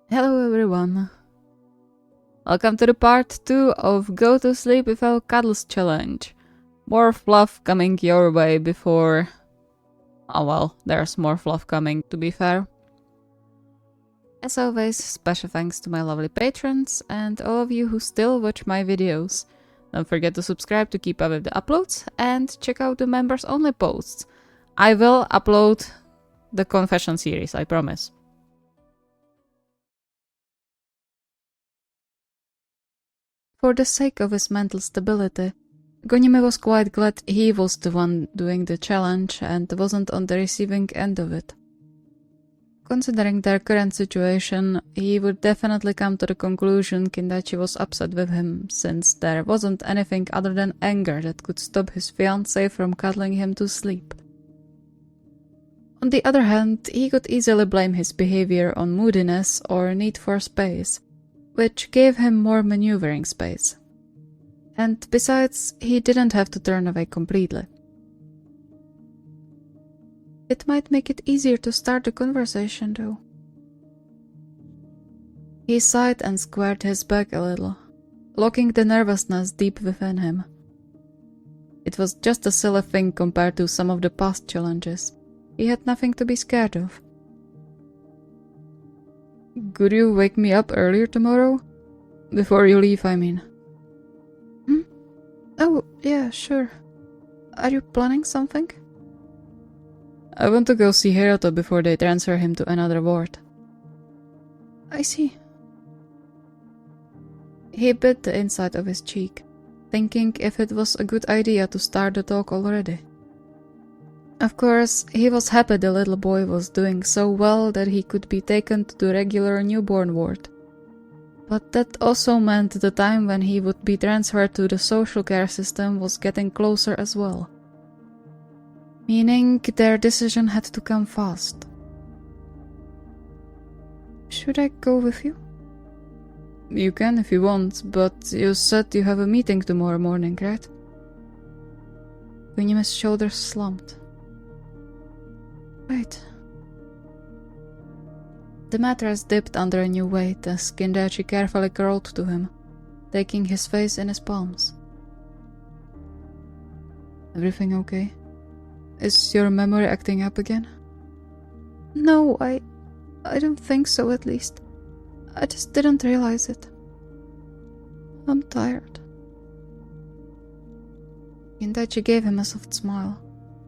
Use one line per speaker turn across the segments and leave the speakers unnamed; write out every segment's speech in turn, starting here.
Hello everyone. Welcome to the part 2 of Go to Sleep Without Cuddles challenge. More fluff coming your way before... Oh well, there's more fluff coming, to be fair. As always, special thanks to my lovely patrons and all of you who still watch my videos. Don't forget to subscribe to keep up with the uploads and check out the members only posts. I will upload the confession series, I promise. For the sake of his mental stability, Gonime was quite glad he was the one doing the challenge and wasn't on the receiving end of it. Considering their current situation, he would definitely come to the conclusion Kindaichi was upset with him, since there wasn't anything other than anger that could stop his fiancée from cuddling him to sleep. On the other hand, he could easily blame his behavior on moodiness or need for space, which gave him more maneuvering space. And besides, he didn't have to turn away completely. It might make it easier to start the conversation, though. He sighed and squared his back a little, locking the nervousness deep within him. It was just a silly thing compared to some of the past challenges. He had nothing to be scared of. Could you wake me up earlier tomorrow? Before you leave, I mean. Oh, yeah, sure. Are you planning something? I want to go see Hiroto before they transfer him to another ward. I see. He bit the inside of his cheek, thinking if it was a good idea to start the talk already. Of course, he was happy the little boy was doing so well that he could be taken to the regular newborn ward. But that also meant the time when he would be transferred to the social care system was getting closer as well. Meaning their decision had to come fast. Should I go with you? You can if you want, but you said you have a meeting tomorrow morning, right? Kunime's shoulders slumped. Right. The mattress dipped under a new weight as Kindaichi carefully crawled to him, taking his face in his palms. Everything okay? Is your memory acting up again? No, I don't think so, at least. I just didn't realize it. I'm tired. Kindaichi gave him a soft smile,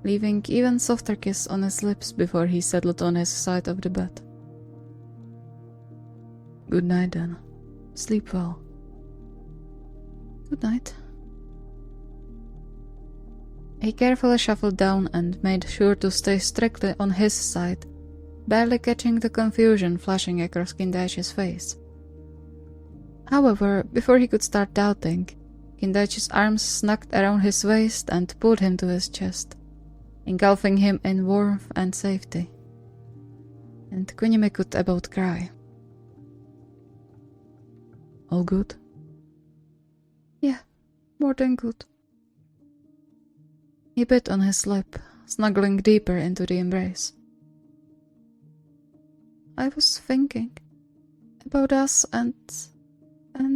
leaving even softer kiss on his lips before he settled on his side of the bed. Good night then. Sleep well. Good night. He carefully shuffled down and made sure to stay strictly on his side, barely catching the confusion flashing across Kindaichi's face. However, before he could start doubting, Kindaichi's arms snugged around his waist and pulled him to his chest, engulfing him in warmth and safety. And Kunime could about cry. All good? Yeah, more than good. He bit on his lip, snuggling deeper into the embrace. I was thinking about us and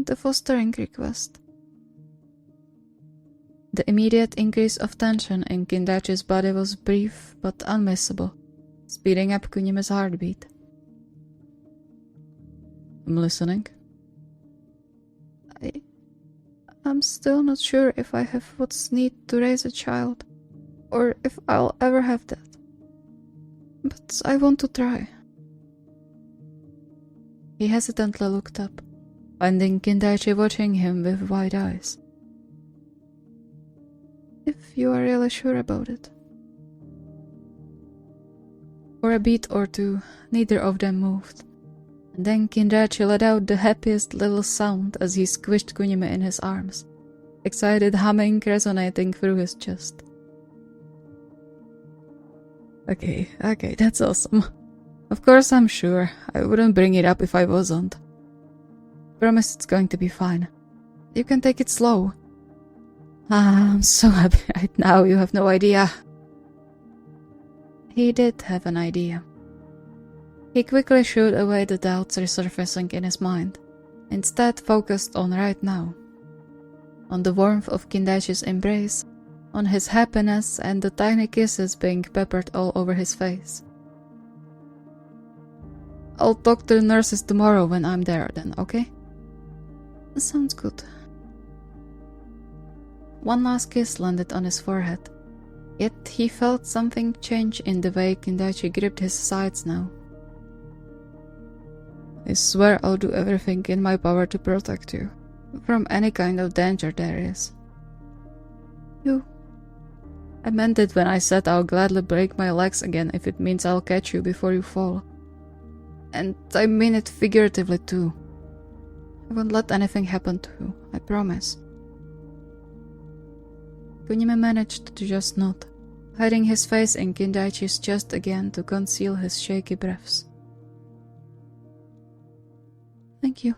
the fostering request. The immediate increase of tension in Kindaichi's body was brief but unmissable, speeding up Kunime's heartbeat. I'm listening. I'm still not sure if I have what's needed to raise a child, or if I'll ever have that. But I want to try. He hesitantly looked up, finding Kindaichi watching him with wide eyes. If you are really sure about it. For a beat or two, neither of them moved. And then Kindaichi let out the happiest little sound as he squished Kunime in his arms, excited humming resonating through his chest. Okay, that's awesome. Of course I'm sure. I wouldn't bring it up if I wasn't. Promise it's going to be fine. You can take it slow. I'm so happy right now, you have no idea. He did have an idea. He quickly shooed away the doubts resurfacing in his mind, instead focused on right now. On the warmth of Kindaichi's embrace, on his happiness and the tiny kisses being peppered all over his face. I'll talk to the nurses tomorrow when I'm there then, okay? Sounds good. One last kiss landed on his forehead, yet he felt something change in the way Kindaichi gripped his sides now. I swear I'll do everything in my power to protect you, from any kind of danger there is. I meant it when I said I'll gladly break my legs again if it means I'll catch you before you fall. And I mean it figuratively too. I won't let anything happen to you, I promise. Kunime managed to just nod, hiding his face in Kindaichi's chest again to conceal his shaky breaths. Thank you.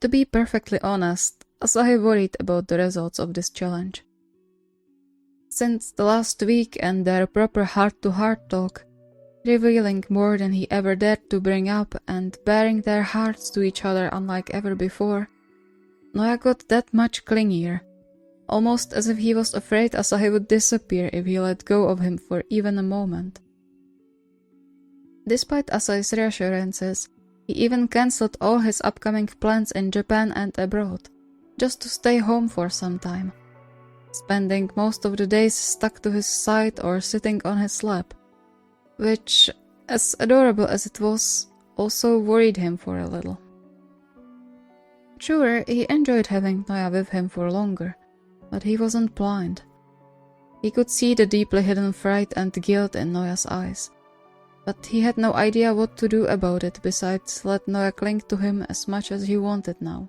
To be perfectly honest, Asahi worried about the results of this challenge. Since the last week and their proper heart-to-heart talk, revealing more than he ever dared to bring up and baring their hearts to each other unlike ever before, Noya got that much clingier, almost as if he was afraid Asahi would disappear if he let go of him for even a moment. Despite Asahi's reassurances, he even cancelled all his upcoming plans in Japan and abroad, just to stay home for some time, spending most of the days stuck to his side or sitting on his lap, which, as adorable as it was, also worried him for a little. Sure, he enjoyed having Noya with him for longer, but he wasn't blind. He could see the deeply hidden fright and guilt in Noya's eyes, but he had no idea what to do about it besides let Noya cling to him as much as he wanted now.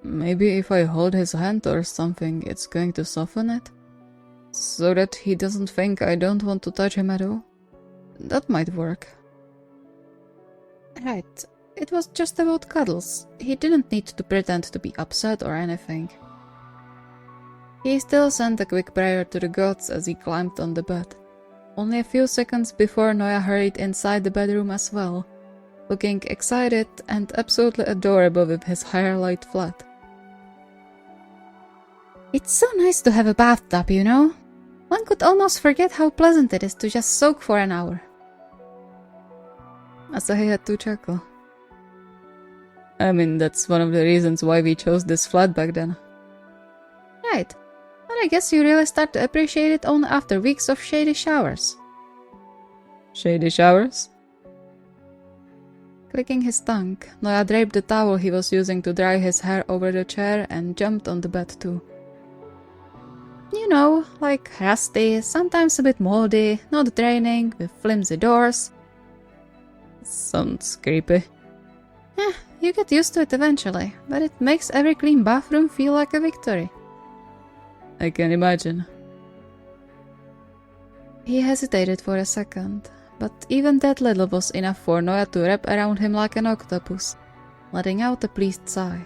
Maybe if I hold his hand or something, it's going to soften it? So that he doesn't think I don't want to touch him at all? That might work. Right, it was just about Cuddles. He didn't need to pretend to be upset or anything. He still sent a quick prayer to the gods as he climbed on the bed, only a few seconds before Noya hurried inside the bedroom as well, looking excited and absolutely adorable with his hair laid flat. It's so nice to have a bathtub, you know? One could almost forget how pleasant it is to just soak for an hour. Asahi had to chuckle. I mean, that's one of the reasons why we chose this flat back then. Right. But I guess you really start to appreciate it only after weeks of shady showers. Shady showers? Clicking his tongue, Noya draped the towel he was using to dry his hair over the chair and jumped on the bed too. You know, like rusty, sometimes a bit moldy, not draining, with flimsy doors. Sounds creepy. You get used to it eventually, but it makes every clean bathroom feel like a victory. I can imagine. He hesitated for a second, but even that little was enough for Noya to wrap around him like an octopus, letting out a pleased sigh.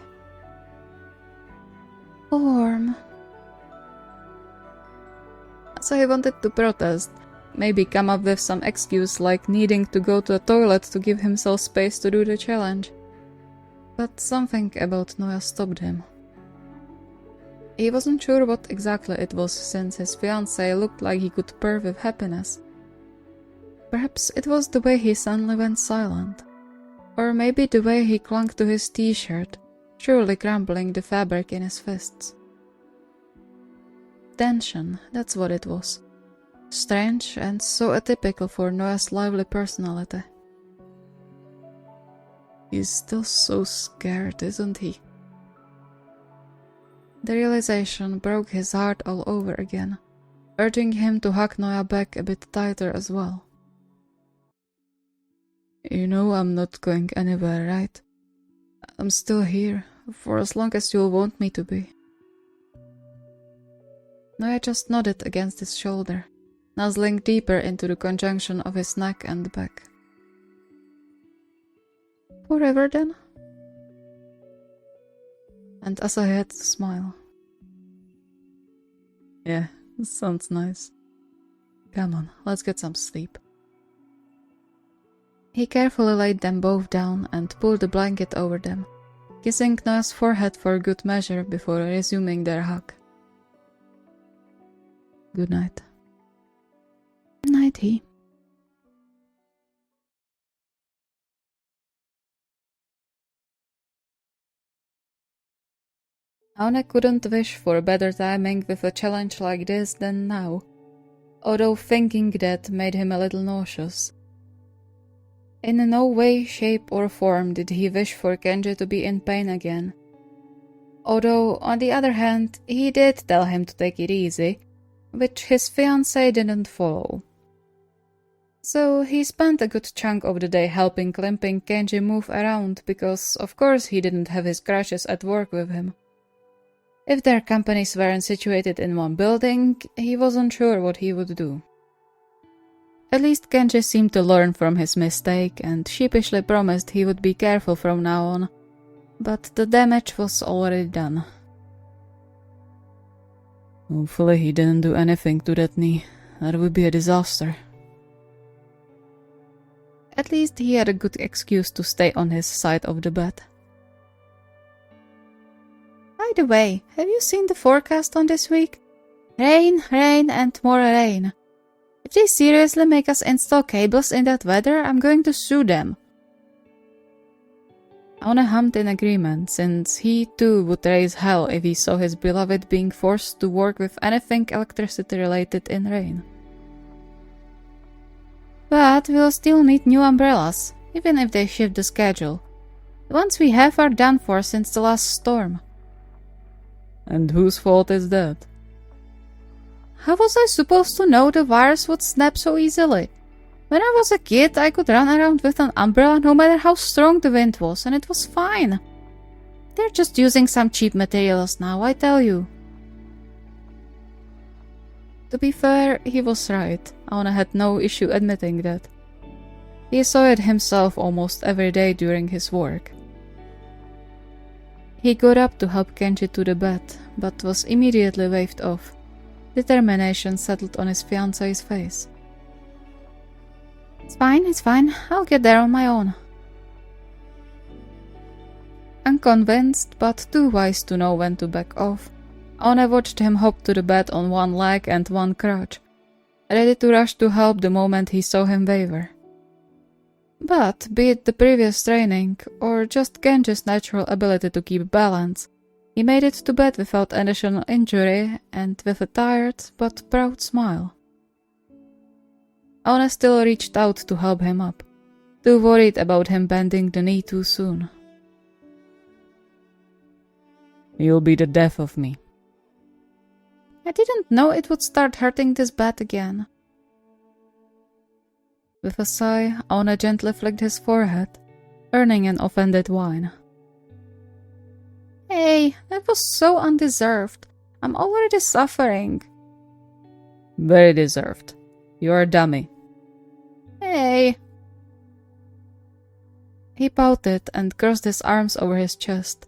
Warm. So he wanted to protest, maybe come up with some excuse like needing to go to the toilet to give himself space to do the challenge. But something about Noya stopped him. He wasn't sure what exactly it was since his fiancée looked like he could purr with happiness. Perhaps it was the way he suddenly went silent. Or maybe the way he clung to his t-shirt, surely crumpling the fabric in his fists. Tension, that's what it was. Strange and so atypical for Noya's lively personality. He's still so scared, isn't he? The realization broke his heart all over again, urging him to hug Noya back a bit tighter as well. You know I'm not going anywhere, right? I'm still here, for as long as you'll want me to be. Noya just nodded against his shoulder, nuzzling deeper into the conjunction of his neck and back. Forever then? And Asanoya had to smile. Yeah, sounds nice. Come on, let's get some sleep. He carefully laid them both down and pulled the blanket over them, kissing Noah's forehead for good measure before resuming their hug. Good night. Nighty. Aone couldn't wish for better timing with a challenge like this than now, although thinking that made him a little nauseous. In no way, shape or form did he wish for Kenji to be in pain again. Although, on the other hand, he did tell him to take it easy, which his fiancée didn't follow. So he spent a good chunk of the day helping limping Kenji move around because, of course, he didn't have his crushes at work with him. If their companies weren't situated in one building, he wasn't sure what he would do. At least Kenji seemed to learn from his mistake and sheepishly promised he would be careful from now on, but the damage was already done. Hopefully he didn't do anything to that knee. That would be a disaster. At least he had a good excuse to stay on his side of the bed. By the way, have you seen the forecast on this week? Rain, rain, and more rain. If they seriously make us install cables in that weather, I'm going to sue them. Aone hummed in agreement, since he too would raise hell if he saw his beloved being forced to work with anything electricity-related in rain. But we'll still need new umbrellas, even if they shift the schedule. The ones we have are done for since the last storm. And whose fault is that? How was I supposed to know the wires would snap so easily? When I was a kid, I could run around with an umbrella no matter how strong the wind was, and it was fine. They're just using some cheap materials now, I tell you. To be fair, he was right. Aone had no issue admitting that. He saw it himself almost every day during his work. He got up to help Kenji to the bed, but was immediately waved off. Determination settled on his fiancée's face. It's fine. I'll get there on my own. Unconvinced, but too wise to know when to back off, Aone watched him hop to the bed on one leg and one crutch, ready to rush to help the moment he saw him waver. But, be it the previous training, or just Kenji's natural ability to keep balance, he made it to bed without additional injury and with a tired but proud smile. Aone still reached out to help him up, too worried about him bending the knee too soon. You'll be the death of me. I didn't know it would start hurting this bad again. With a sigh, Aone gently flicked his forehead, earning an offended whine. Hey, that was so undeserved. I'm already suffering. Very deserved. You're a dummy. Hey. He pouted and crossed his arms over his chest,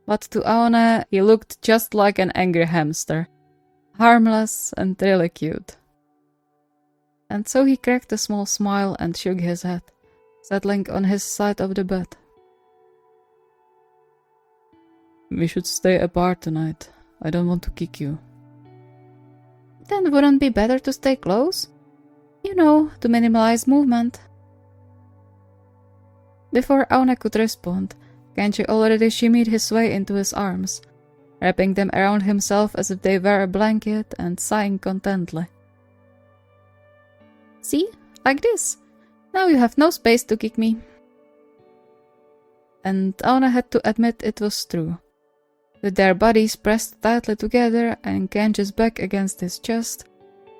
but to Aone he looked just like an angry hamster, harmless and really cute. And so he cracked a small smile and shook his head, settling on his side of the bed. We should stay apart tonight. I don't want to kick you. Then wouldn't it be better to stay close? You know, to minimize movement. Before Aone could respond, Kenji already shimmied his way into his arms, wrapping them around himself as if they were a blanket and sighing contently. See? Like this. Now you have no space to kick me. And Aone had to admit it was true. With their bodies pressed tightly together and Kenji's back against his chest,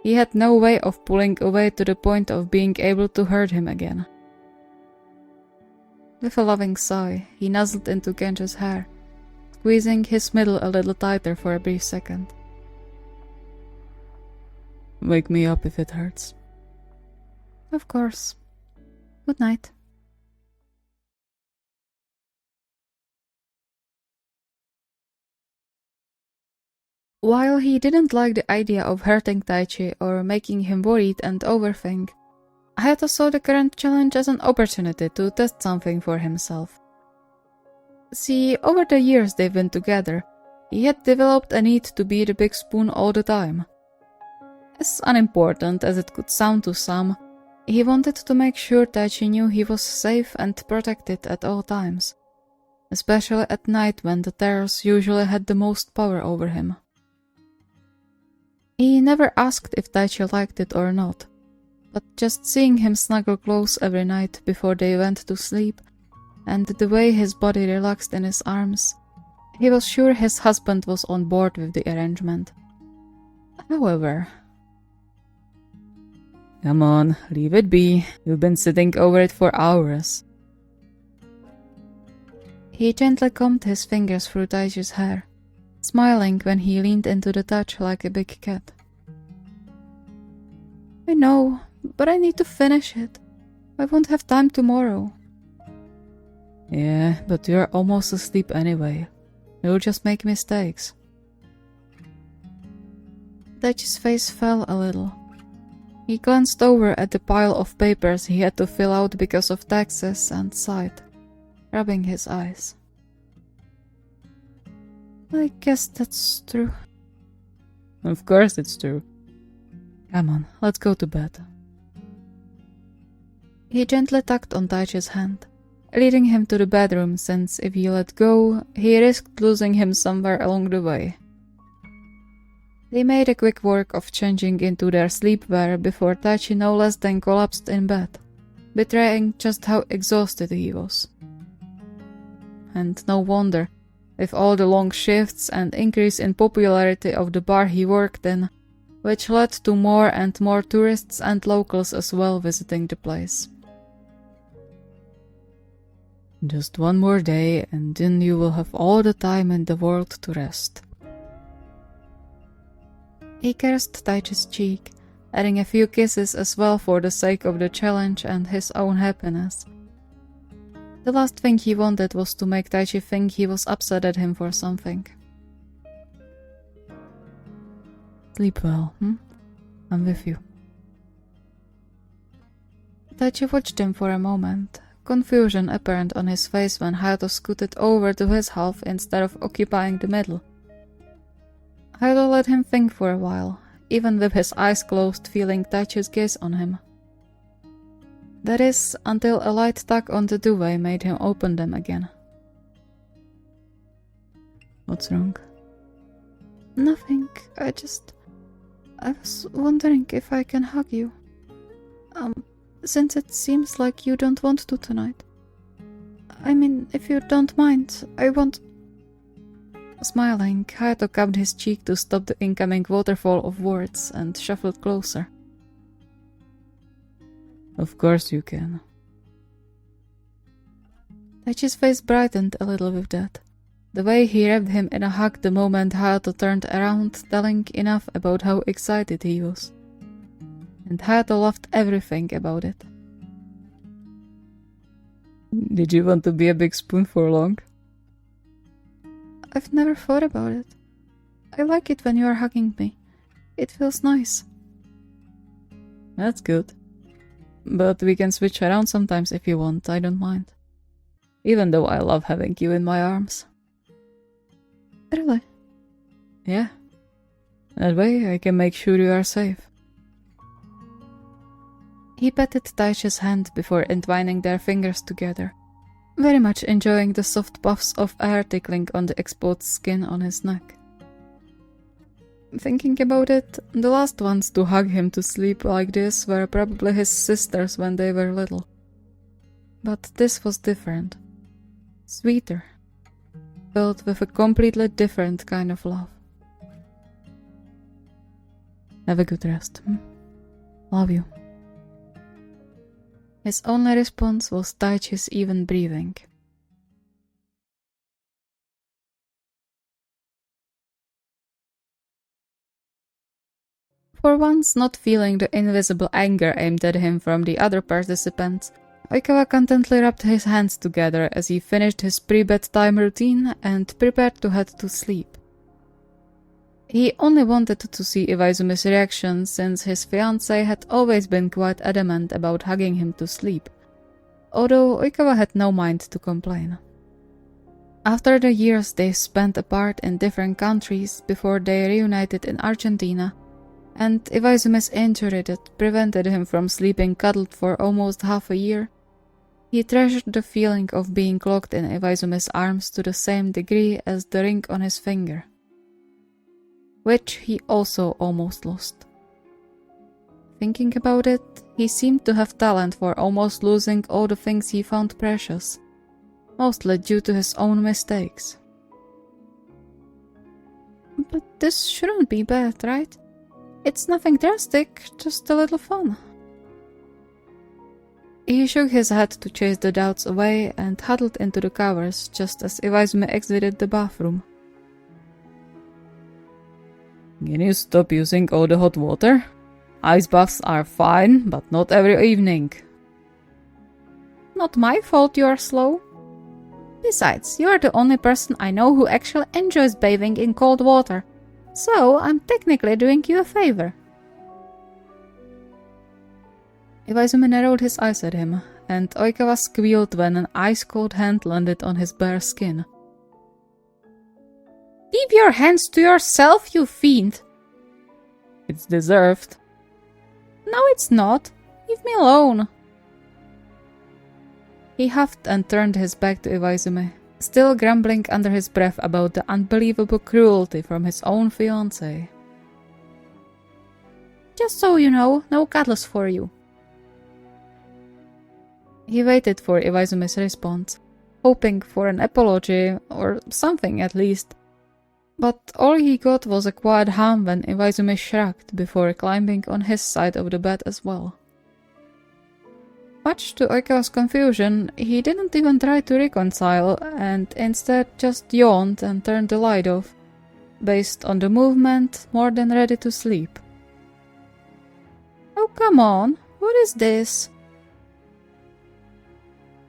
he had no way of pulling away to the point of being able to hurt him again. With a loving sigh, he nuzzled into Kenji's hair, squeezing his middle a little tighter for a brief second. Wake me up if it hurts. Of course. Good night. While he didn't like the idea of hurting Taichi or making him worried and overthink, Hayato saw the current challenge as an opportunity to test something for himself. See, over the years they've been together, he had developed a need to be the big spoon all the time. As unimportant as it could sound to some, he wanted to make sure Taichi knew he was safe and protected at all times, especially at night when the terrors usually had the most power over him. He never asked if Taichi liked it or not, but just seeing him snuggle close every night before they went to sleep, and the way his body relaxed in his arms, he was sure his husband was on board with the arrangement. However... Come on, leave it be. You've been sitting over it for hours. He gently combed his fingers through Taichi's hair, smiling when he leaned into the touch like a big cat. I know, but I need to finish it. I won't have time tomorrow. Yeah, but you're almost asleep anyway. You'll just make mistakes. Taichi's face fell a little. He glanced over at the pile of papers he had to fill out because of taxes and sighed, rubbing his eyes. I guess that's true. Of course it's true. Come on, let's go to bed. He gently tugged on Taichi's hand, leading him to the bedroom since if he let go, he risked losing him somewhere along the way. They made a quick work of changing into their sleepwear before Taichi no less than collapsed in bed, betraying just how exhausted he was. And no wonder, with all the long shifts and increase in popularity of the bar he worked in, which led to more and more tourists and locals as well visiting the place. Just one more day and then you will have all the time in the world to rest. He caressed Taichi's cheek, adding a few kisses as well for the sake of the challenge and his own happiness. The last thing he wanted was to make Taichi think he was upset at him for something. Sleep well, I'm with you. Taichi watched him for a moment, confusion apparent on his face when Hayato scooted over to his half instead of occupying the middle. Hayato let him think for a while, even with his eyes closed, feeling Taichi's gaze on him. That is, until a light tug on the duvet made him open them again. What's wrong? Nothing, I was wondering if I can hug you. Since it seems like you don't want to tonight. I mean, if you don't mind, I want... Smiling, Hayato cupped his cheek to stop the incoming waterfall of words and shuffled closer. Of course you can. Taichi's face brightened a little with that. The way he wrapped him in a hug the moment Hayato turned around, telling enough about how excited he was. And Hayato loved everything about it. Did you want to be a big spoon for long? I've never thought about it. I like it when you are hugging me. It feels nice. That's good. But we can switch around sometimes if you want, I don't mind. Even though I love having you in my arms. Really? Yeah. That way I can make sure you are safe. He patted Taichi's hand before entwining their fingers together, very much enjoying the soft puffs of air tickling on the exposed skin on his neck. Thinking about it, the last ones to hug him to sleep like this were probably his sisters when they were little. But this was different. Sweeter. Filled with a completely different kind of love. Have a good rest. Love you. His only response was Taichi's even breathing. For once not feeling the invisible anger aimed at him from the other participants, Oikawa contently rubbed his hands together as he finished his pre-bedtime routine and prepared to head to sleep. He only wanted to see Iwaizumi's reaction since his fiancée had always been quite adamant about hugging him to sleep, although Oikawa had no mind to complain. After the years they spent apart in different countries before they reunited in Argentina, and Iwaizumi's injury that prevented him from sleeping cuddled for almost half a year, he treasured the feeling of being locked in Iwaizumi's arms to the same degree as the ring on his finger, which he also almost lost. Thinking about it, he seemed to have talent for almost losing all the things he found precious, mostly due to his own mistakes. But this shouldn't be bad, right? It's nothing drastic, just a little fun. He shook his head to chase the doubts away and huddled into the covers just as Iwaizumi exited the bathroom. Can you stop using all the hot water? Ice baths are fine, but not every evening. Not my fault you are slow. Besides, you are the only person I know who actually enjoys bathing in cold water, so I'm technically doing you a favor. Iwaizumi narrowed his eyes at him, and Oikawa squealed when an ice-cold hand landed on his bare skin. Keep your hands to yourself, you fiend! It's deserved. No, it's not. Leave me alone. He huffed and turned his back to Iwaizumi, still grumbling under his breath about the unbelievable cruelty from his own fiancée. Just so you know, no cuddles for you. He waited for Iwaizumi's response, hoping for an apology, or something at least. But all he got was a quiet hum when Iwaizumi shrugged before climbing on his side of the bed as well. Much to Oikawa's confusion, he didn't even try to reconcile and instead just yawned and turned the light off, based on the movement, more than ready to sleep. Oh, come on, what is this?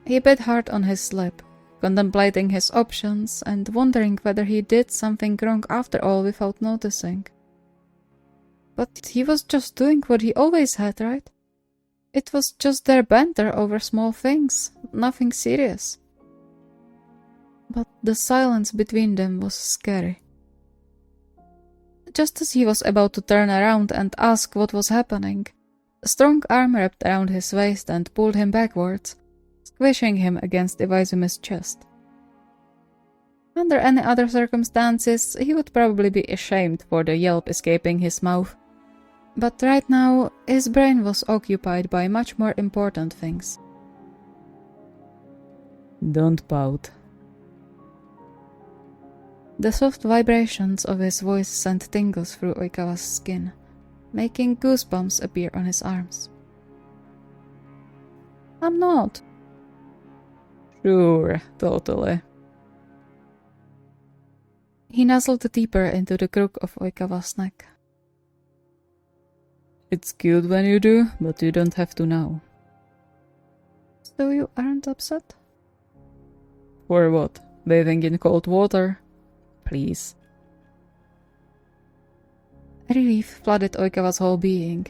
He bit hard on his lip, contemplating his options and wondering whether he did something wrong after all without noticing. But he was just doing what he always had, right? It was just their banter over small things, nothing serious. But the silence between them was scary. Just as he was about to turn around and ask what was happening, a strong arm wrapped around his waist and pulled him backwards, squishing him against Iwaizumi's chest. Under any other circumstances, he would probably be ashamed for the yelp escaping his mouth. But right now, his brain was occupied by much more important things. Don't pout. The soft vibrations of his voice sent tingles through Oikawa's skin, making goosebumps appear on his arms. I'm not. Sure, totally. He nuzzled deeper into the crook of Oikawa's neck. It's cute when you do, but you don't have to now. So you aren't upset? For what? Bathing in cold water? Please. Relief flooded Oikawa's whole being,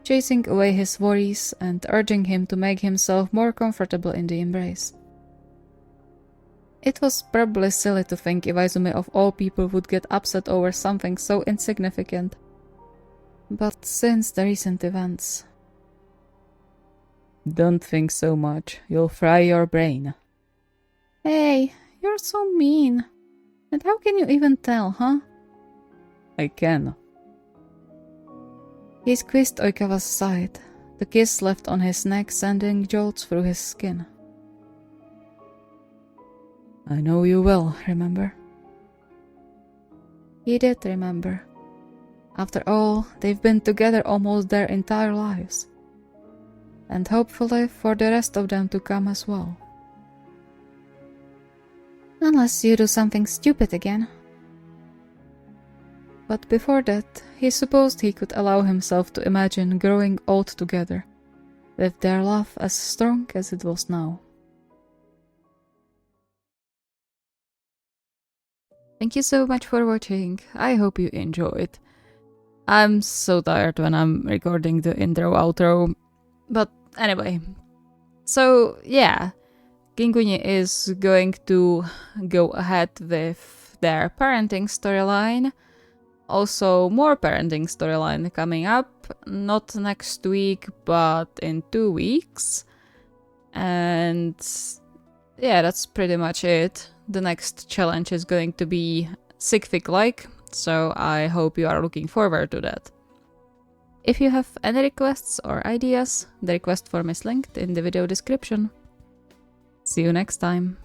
chasing away his worries and urging him to make himself more comfortable in the embrace. It was probably silly to think Iwaizumi of all people would get upset over something so insignificant. But since the recent events... Don't think so much, you'll fry your brain. Hey, you're so mean. And how can you even tell, huh? I can. He squeezed Oikawa's side, the kiss left on his neck sending jolts through his skin. I know you well, remember? He did remember. After all, they've been together almost their entire lives. And hopefully for the rest of them to come as well. Unless you do something stupid again. But before that, he supposed he could allow himself to imagine growing old together, with their love as strong as it was now. Thank you so much for watching. I hope you enjoyed. I'm so tired when I'm recording the intro outro. But anyway. So yeah. Kinkuni is going to go ahead with their parenting storyline. Also, more parenting storyline coming up. Not next week, but in 2 weeks. And yeah, that's pretty much it. The next challenge is going to be Sigfic-like, so I hope you are looking forward to that. If you have any requests or ideas, the request form is linked in the video description. See you next time.